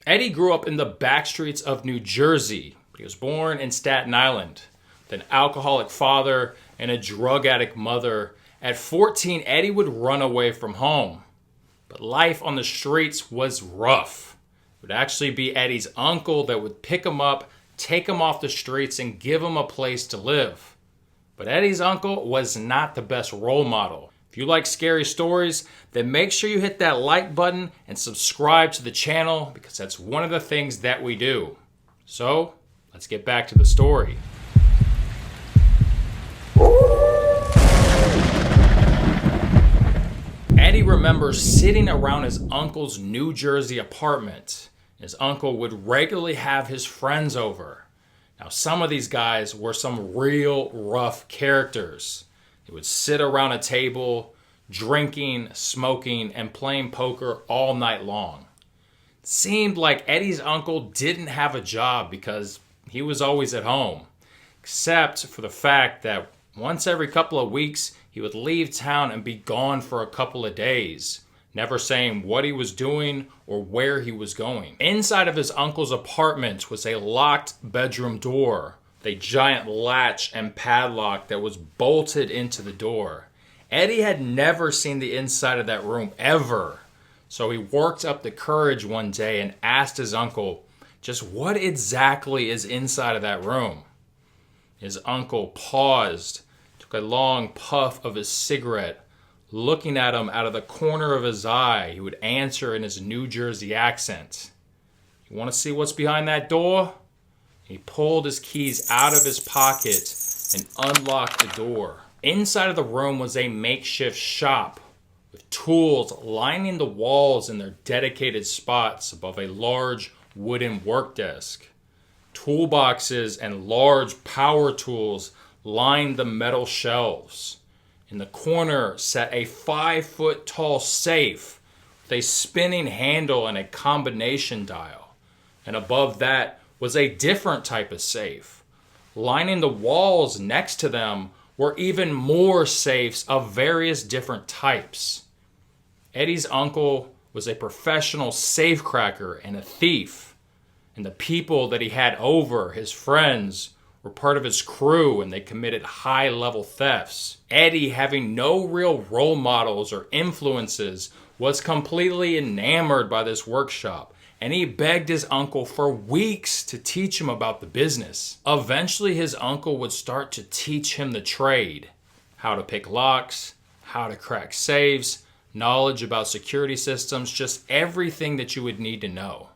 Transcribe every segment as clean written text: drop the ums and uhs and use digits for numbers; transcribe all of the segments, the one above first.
Eddie grew up in the back streets of New Jersey. He was born in Staten Island, with an alcoholic father and a drug addict mother. At 14, Eddie would run away from home. But life on the streets was rough. It would actually be Eddie's uncle that would pick him up, take him off the streets, and give him a place to live. But Eddie's uncle was not the best role model. If you like scary stories, then make sure you hit that like button and subscribe to the channel, because that's one of the things that we do. So, let's get back to the story. Eddie remembers sitting around his uncle's New Jersey apartment. His uncle would regularly have his friends over. Now, some of these guys were some real rough characters. They would sit around a table, drinking, smoking, and playing poker all night long. It seemed like Eddie's uncle didn't have a job because he was always at home, except for the fact that once every couple of weeks, he would leave town and be gone for a couple of days, never saying what he was doing or where he was going. Inside of his uncle's apartment was a locked bedroom door, with a giant latch and padlock that was bolted into the door. Eddie had never seen the inside of that room ever, so he worked up the courage one day and asked his uncle just what exactly is inside of that room. His uncle paused, took a long puff of his cigarette, looking at him out of the corner of his eye. He would answer in his New Jersey accent. "You want to see what's behind that door?" He pulled his keys out of his pocket and unlocked the door. Inside of the room was a makeshift shop with tools lining the walls in their dedicated spots above a large wooden work desk. Toolboxes and large power tools lined the metal shelves. In the corner sat a 5-foot tall safe with a spinning handle and a combination dial. And above that was a different type of safe. Lining the walls next to them were even more safes of various different types. Eddie's uncle was a professional safecracker and a thief. And the people that he had over, his friends, were part of his crew, and they committed high-level thefts. Eddie, having no real role models or influences, was completely enamored by this workshop, and he begged his uncle for weeks to teach him about the business. Eventually, his uncle would start to teach him the trade, how to pick locks, how to crack safes, knowledge about security systems, just everything that you would need to know.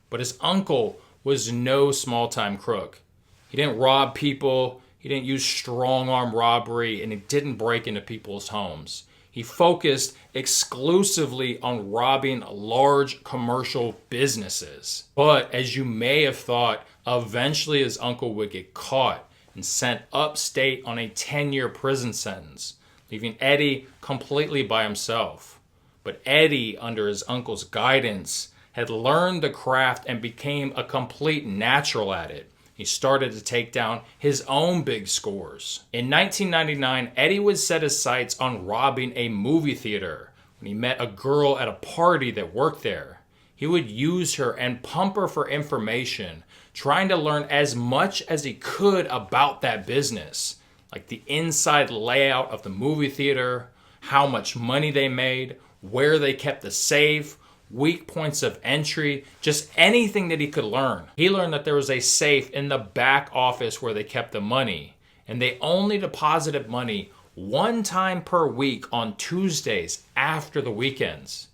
But his uncle was no small-time crook. He didn't rob people, he didn't use strong-arm robbery, and he didn't break into people's homes. He focused exclusively on robbing large commercial businesses. But as you may have thought, eventually his uncle would get caught and sent upstate on a 10-year prison sentence, leaving Eddie completely by himself. But Eddie, under his uncle's guidance, had learned the craft and became a complete natural at it. He started to take down his own big scores. In 1999, Eddie would set his sights on robbing a movie theater when he met a girl at a party that worked there. He would use her and pump her for information, trying to learn as much as he could about that business, like the inside layout of the movie theater, how much money they made, where they kept the safe, weak points of entry, just anything that he could learn. He learned that there was a safe in the back office where they kept the money, and they only deposited money one time per week on Tuesdays after the weekends.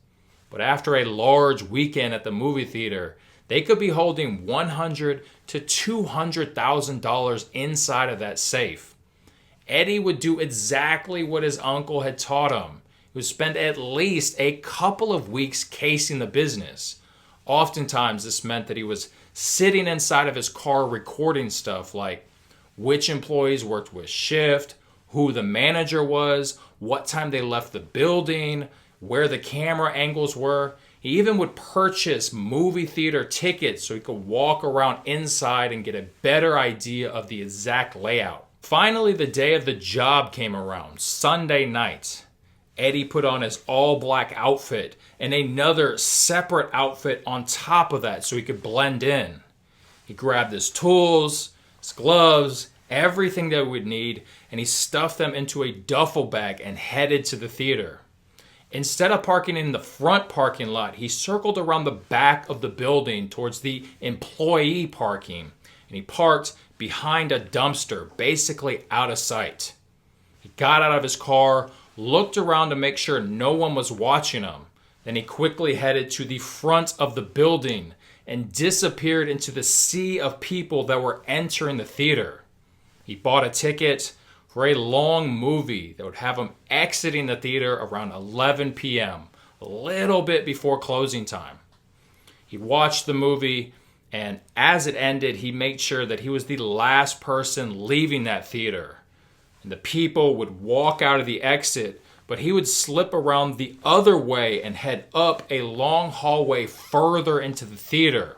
But after a large weekend at the movie theater, they could be holding $100,000 to $200,000 inside of that safe. Eddie would do exactly what his uncle had taught him. He would spend at least a couple of weeks casing the business. Oftentimes, this meant that he was sitting inside of his car recording stuff like which employees worked which shift, who the manager was, what time they left the building, where the camera angles were. He even would purchase movie theater tickets so he could walk around inside and get a better idea of the exact layout. Finally, the day of the job came around, Sunday night. Eddie put on his all-black outfit and another separate outfit on top of that so he could blend in. He grabbed his tools, his gloves, everything that we would need, and he stuffed them into a duffel bag and headed to the theater. Instead of parking in the front parking lot, he circled around the back of the building towards the employee parking, and he parked behind a dumpster, basically out of sight. He got out of his car, looked around to make sure no one was watching him. Then he quickly headed to the front of the building and disappeared into the sea of people that were entering the theater. He bought a ticket for a long movie that would have him exiting the theater around 11 p.m., a little bit before closing time. He watched the movie, and as it ended, he made sure that he was the last person leaving that theater. And the people would walk out of the exit, but he would slip around the other way and head up a long hallway further into the theater.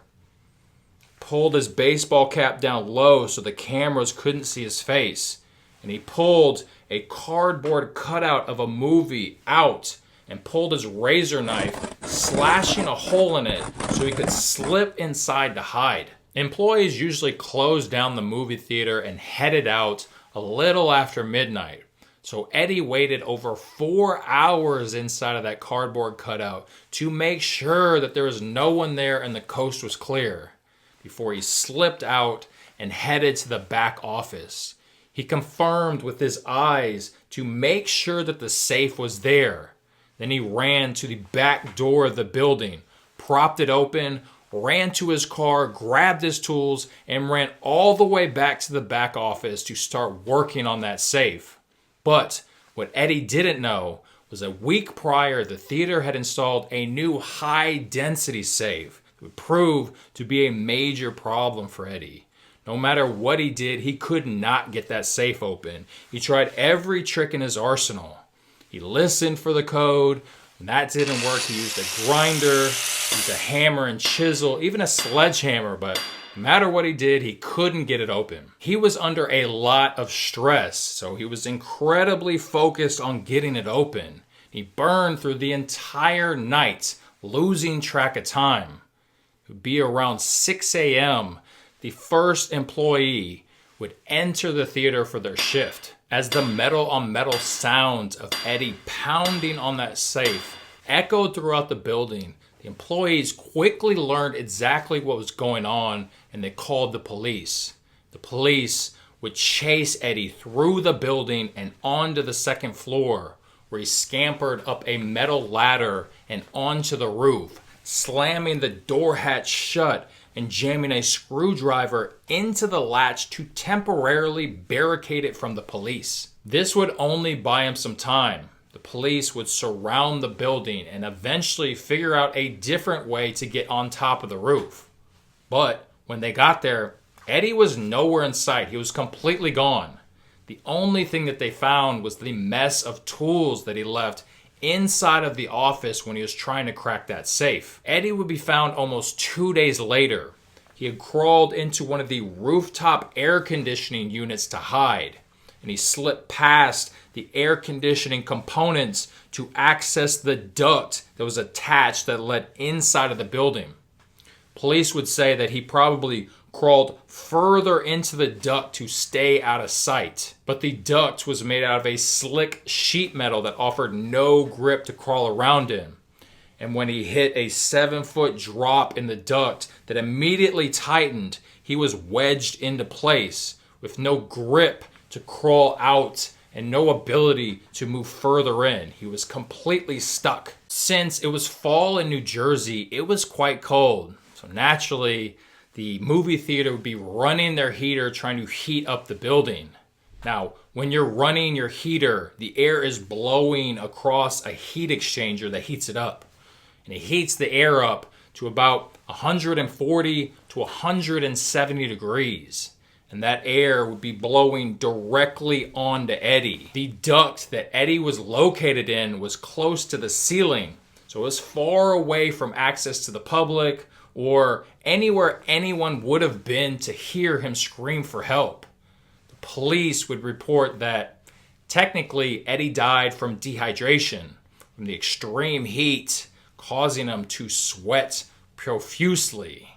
Pulled his baseball cap down low so the cameras couldn't see his face. And he pulled a cardboard cutout of a movie out and pulled his razor knife, slashing a hole in it so he could slip inside to hide. Employees usually closed down the movie theater and headed out a little after midnight. So Eddie waited over 4 hours inside of that cardboard cutout to make sure that there was no one there and the coast was clear before he slipped out and headed to the back office. He confirmed with his eyes to make sure that the safe was there. Then he ran to the back door of the building, propped it open, ran to his car, grabbed his tools, and ran all the way back to the back office to start working on that safe. But what Eddie didn't know was a week prior, the theater had installed a new high-density safe that would prove to be a major problem for Eddie. No matter what he did, he could not get that safe open. He tried every trick in his arsenal. He listened for the code. When that didn't work, he used a grinder, used a hammer and chisel, even a sledgehammer, but no matter what he did, he couldn't get it open. He was under a lot of stress, so he was incredibly focused on getting it open. He burned through the entire night, losing track of time. It would be around 6 a.m. The first employee would enter the theater for their shift. As the metal-on-metal sounds of Eddie pounding on that safe echoed throughout the building, the employees quickly learned exactly what was going on, and they called the police. The police would chase Eddie through the building and onto the second floor, where he scampered up a metal ladder and onto the roof, slamming the door hatch shut and jamming a screwdriver into the latch to temporarily barricade it from the police. This would only buy him some time. The police would surround the building and eventually figure out a different way to get on top of the roof. But when they got there, Eddie was nowhere in sight. He was completely gone. The only thing that they found was the mess of tools that he left inside of the office when he was trying to crack that safe. Eddie would be found almost 2 days later. He had crawled into one of the rooftop air conditioning units to hide, and he slipped past the air conditioning components to access the duct that was attached that led inside of the building. Police would say that he probably crawled further into the duct to stay out of sight. But the duct was made out of a slick sheet metal that offered no grip to crawl around in. And when he hit a 7-foot drop in the duct that immediately tightened, he was wedged into place with no grip to crawl out and no ability to move further in. He was completely stuck. Since it was fall in New Jersey, it was quite cold. So naturally, the movie theater would be running their heater trying to heat up the building. Now, when you're running your heater, the air is blowing across a heat exchanger that heats it up. And it heats the air up to about 140 to 170 degrees. And that air would be blowing directly onto Eddie. The duct that Eddie was located in was close to the ceiling, so it was far away from access to the public or anywhere anyone would have been to hear him scream for help. The police would report that Technically, Eddie died from dehydration, from the extreme heat, causing him to sweat profusely.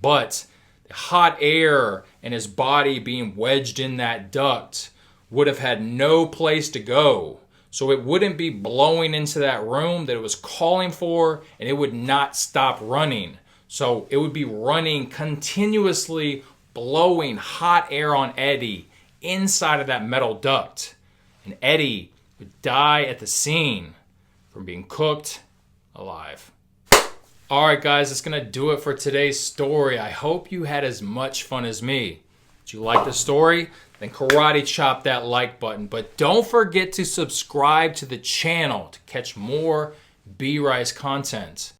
But the hot air and his body being wedged in that duct would have had no place to go. So it wouldn't be blowing into that room that it was calling for, and it would not stop running. So it would be running continuously, blowing hot air on Eddie inside of that metal duct. And Eddie would die at the scene from being cooked alive. Alright guys, that's going to do it for today's story. I hope you had as much fun as me. Did you like the story? Then karate chop that like button. But don't forget to subscribe to the channel to catch more B-Rice content.